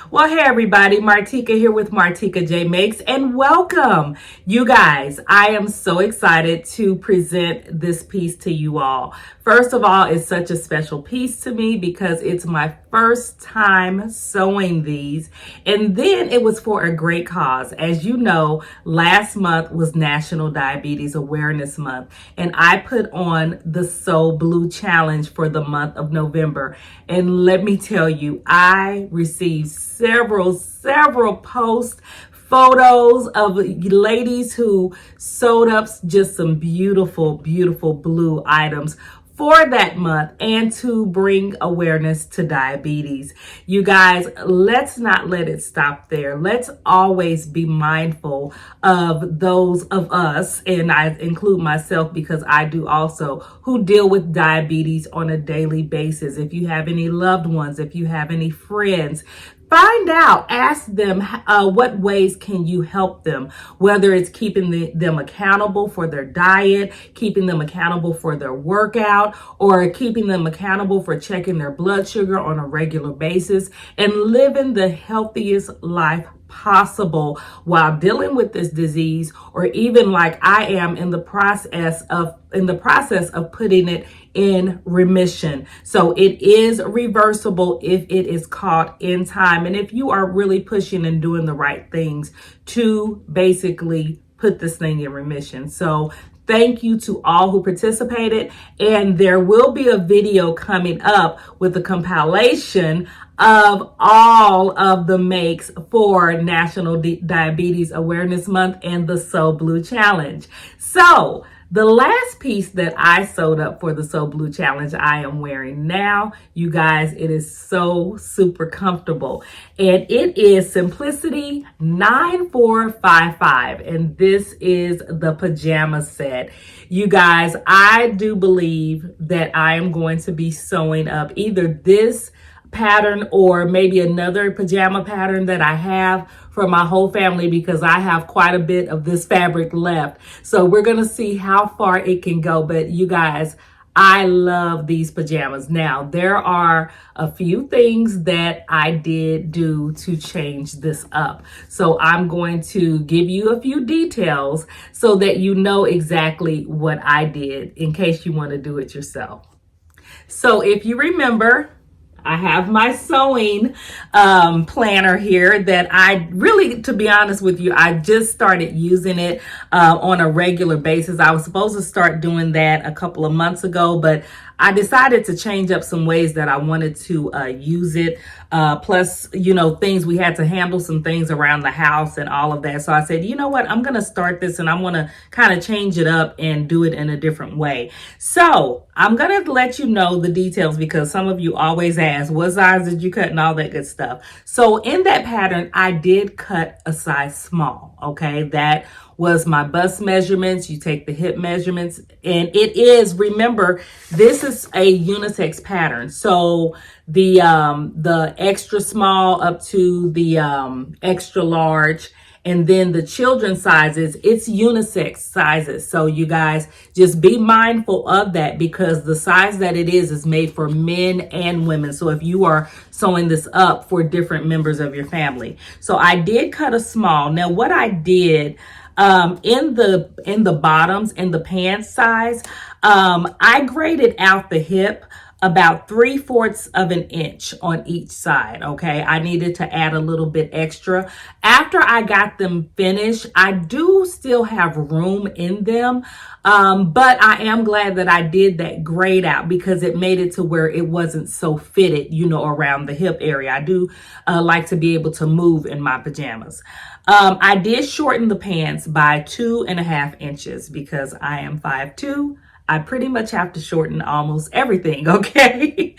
Well, hey everybody, Martika here with Martika J Makes, and welcome. You guys, I am so excited to present this piece to you all. First of all, it's such a special piece to me because it's my first time sewing these, and then it was for a great cause. As you know, last month was National Diabetes Awareness Month, and I put on the Sew Blue Challenge for the month of November. And let me tell you, I received several posts, photos of ladies who sewed up just some beautiful blue items for that month and to bring awareness to diabetes. You guys, let's not let it stop there. Let's always be mindful of those of us, and I include myself because I do also, who deal with diabetes on a daily basis. If you have any loved ones, if you have any friends, find out, ask them what ways can you help them, whether it's keeping them accountable for their diet, keeping them accountable for their workout, or keeping them accountable for checking their blood sugar on a regular basis and living the healthiest life possible while dealing with this disease, or even like I am in the process of putting it in remission. So it is reversible if it is caught in time, and if you are really pushing and doing the right things to basically put this thing in remission. So thank you to all who participated, and there will be a video coming up with a compilation of all of the makes for National Diabetes Awareness Month and the Sew Blue Challenge. So the last piece that I sewed up for the Sew Blue Challenge, I am wearing now. You guys, it is so super comfortable. And it is Simplicity 9455. And this is the pajama set. You guys, I do believe that I am going to be sewing up either this pattern or maybe another pajama pattern that I have for my whole family, because I have quite a bit of this fabric left. So we're going to see how far it can go. But you guys, I love these pajamas. Now, there are a few things that I did do to change this up. So I'm going to give you a few details so that you know exactly what I did in case you want to do it yourself. So if you remember, I have my sewing planner here that I really, to be honest with you, I just started using it on a regular basis. I was supposed to start doing that a couple of months ago, but I decided to change up some ways that I wanted to use it. Plus, you know, we had to handle some things around the house and all of that. So I said, you know what, I'm going to start this and I'm going to kind of change it up and do it in a different way. So I'm going to let you know the details because some of you always ask, what size did you cut and all that good stuff. So in that pattern, I did cut a size small. Okay, that was my bust measurements. You take the hip measurements, and it is, remember, this is a unisex pattern. So the extra small up to the extra large, and then the children's sizes, it's unisex sizes. So you guys just be mindful of that because the size that it is made for men and women. So if you are sewing this up for different members of your family. So I did cut a small. Now what I did in the bottoms, in the pants size, I graded out the hip about 3/4 of an inch on each side. Okay, I needed to add a little bit extra. After I got them finished, I do still have room in them, but I am glad that I did that grade out because it made it to where it wasn't so fitted, you know, around the hip area. I do like to be able to move in my pajamas. I did shorten the pants by 2.5 inches because I am 5'2". I pretty much have to shorten almost everything, okay?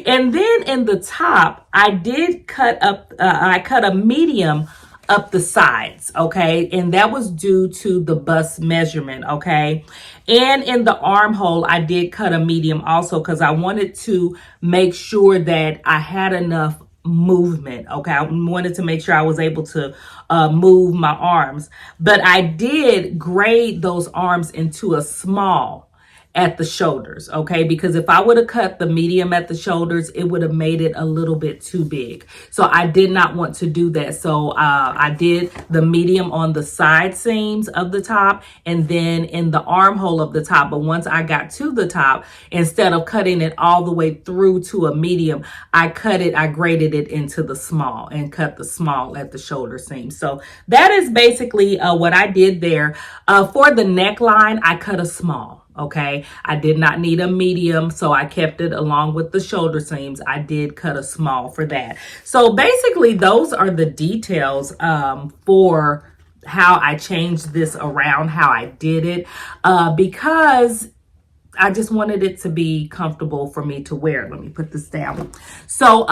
And then in the top, I did cut a medium up the sides, okay? And that was due to the bust measurement, okay? And in the armhole, I did cut a medium also because I wanted to make sure that I had enough movement. Okay, I wanted to make sure I was able to move my arms, but I did grade those arms into a small. at the shoulders, okay? Because if I would have cut the medium at the shoulders, it would have made it a little bit too big. So I did not want to do that. So I did the medium on the side seams of the top and then in the armhole of the top. But once I got to the top, instead of cutting it all the way through to a medium, I graded it into the small and cut the small at the shoulder seam. So that is basically what I did there. For the neckline, I cut a small. Okay, I did not need a medium, so I kept it along with the shoulder seams. I did cut a small for that. So basically, those are the details for how I changed this around, how I did it, because I just wanted it to be comfortable for me to wear. Let me put this down. So,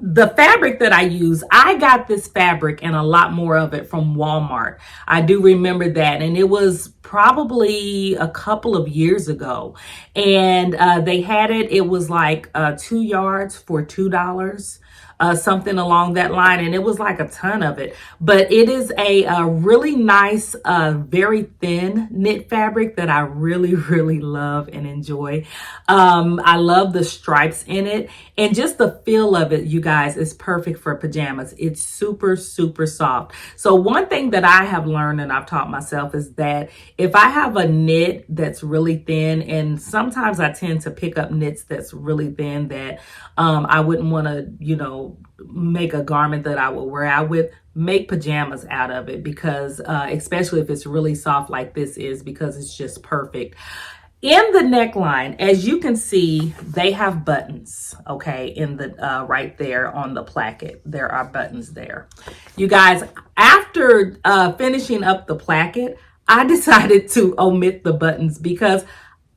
the fabric that I use, I got this fabric and a lot more of it from Walmart. I do remember that. And it was probably a couple of years ago. And they had it. It was like 2 yards for $2. Something along that line, and it was like a ton of it. But it is a really nice, very thin knit fabric that I really, really love and enjoy. I love the stripes in it, and just the feel of it, you guys, is perfect for pajamas. It's super, super soft. So one thing that I have learned and I've taught myself is that if I have a knit that's really thin, and sometimes I tend to pick up knits that's really thin that I wouldn't want to, make a garment that I would wear out with, make pajamas out of it, because especially if it's really soft like this is, because it's just perfect. In the neckline, as you can see, they have buttons, okay, in the right there on the placket. There are buttons there. You guys, after finishing up the placket, I decided to omit the buttons because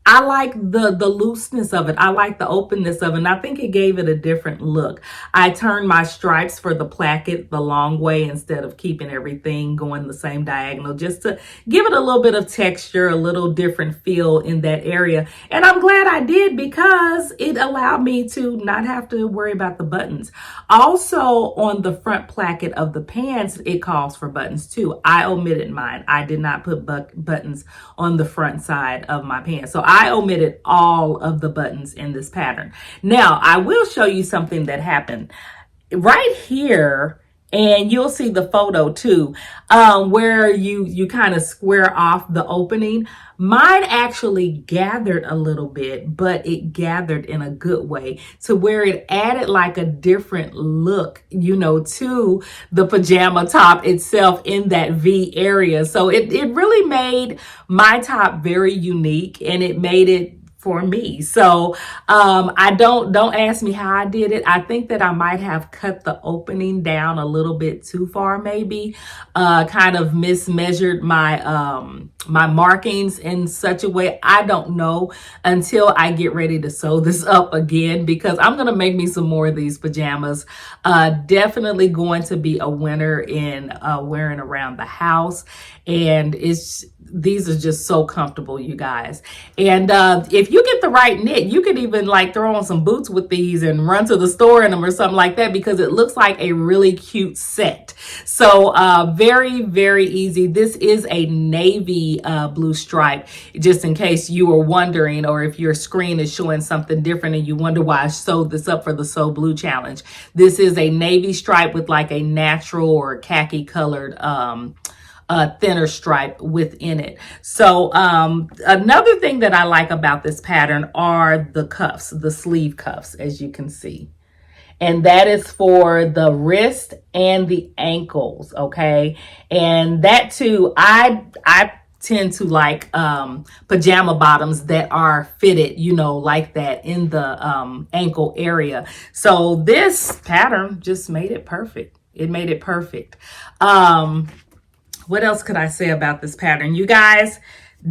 I like the looseness of it. I like the openness of it. And I think it gave it a different look. I turned my stripes for the placket the long way instead of keeping everything going the same diagonal, just to give it a little bit of texture, a little different feel in that area. And I'm glad I did, because it allowed me to not have to worry about the buttons. Also, on the front placket of the pants, it calls for buttons too. I omitted mine. I did not put buttons on the front side of my pants. So I omitted all of the buttons in this pattern. Now, I will show you something that happened right here, and you'll see the photo too, where you kind of square off the opening. Mine actually gathered a little bit, but it gathered in a good way to where it added like a different look, to the pajama top itself in that V area. So it really made my top very unique, and it made it for me. So I don't ask me how I did it. I think that I might have cut the opening down a little bit too far, maybe kind of mismeasured my my markings in such a way. I don't know until I get ready to sew this up again, because I'm going to make me some more of these pajamas. Definitely going to be a winner in wearing around the house. And these are just so comfortable, you guys. And if you get the right knit, you could even like throw on some boots with these and run to the store in them or something like that, because it looks like a really cute set. So very, very easy. This is a navy blue stripe, just in case you were wondering, or if your screen is showing something different and you wonder why I sewed this up for the Sew Blue Challenge. This is a navy stripe with like a natural or khaki colored thinner stripe within it. So another thing that I like about this pattern are the cuffs, the sleeve cuffs, as you can see. And that is for the wrist and the ankles, okay? And that too, I tend to like pajama bottoms that are fitted, like that in the ankle area. So this pattern just made it perfect. It made it perfect. What else could I say about this pattern? You guys,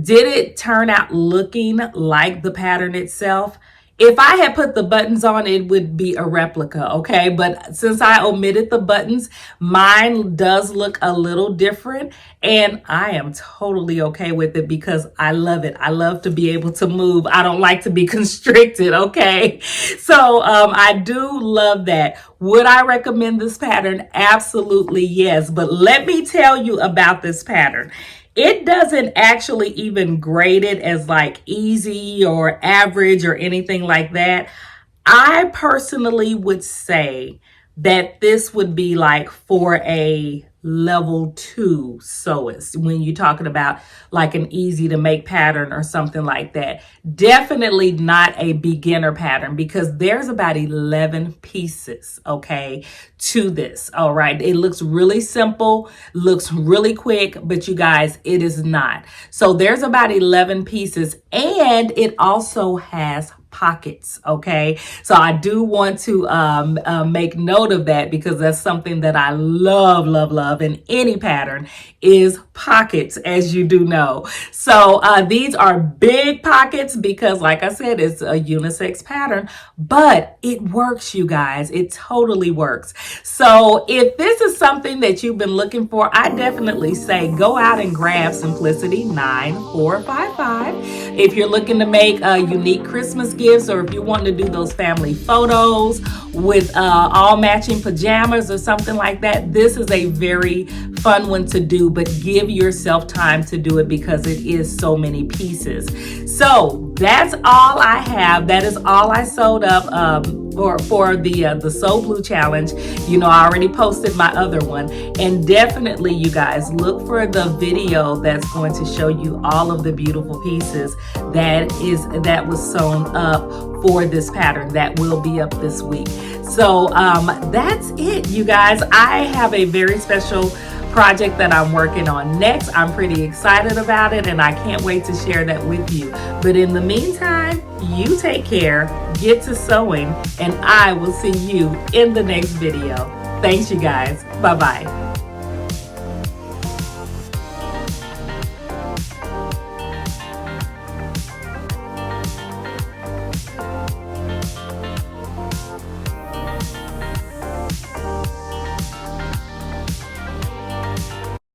did it turn out looking like the pattern itself? If I had put the buttons on, it would be a replica, okay? But since I omitted the buttons, mine does look a little different, and I am totally okay with it because I love it. I love to be able to move. I don't like to be constricted, okay? So I do love that. Would I recommend this pattern? Absolutely yes. But let me tell you about this pattern. It doesn't actually even grade it as like easy or average or anything like that. I personally would say that this would be like for a level 2 sewist when you're talking about like an easy to make pattern or something like that. Definitely not a beginner pattern because there's about 11 pieces, okay, to this. All right. It looks really simple, looks really quick, but you guys, it is not. So there's about 11 pieces, and it also has pockets. Okay, so I do want to make note of that because that's something that I love in any pattern is pockets, as you do know. So these are big pockets because, like I said, it's a unisex pattern, but it works, you guys. It totally works. So if this is something that you've been looking for, I definitely say go out and grab Simplicity 9455. If you're looking to make unique Christmas gifts, or if you want to do those family photos with all matching pajamas or something like that, this is a very fun one to do, but give yourself time to do it because it is so many pieces. So that's all I have. That is all I sewed up for the Sew Blue challenge. You know, I already posted my other one, and definitely you guys look for the video that's going to show you all of the beautiful pieces that was sewn up for this pattern that will be up this week. So that's it, you guys. I have a very special project that I'm working on next. I'm pretty excited about it, and I can't wait to share that with you. But in the meantime, you take care, get to sewing, and I will see you in the next video. Thanks, you guys. Bye-bye.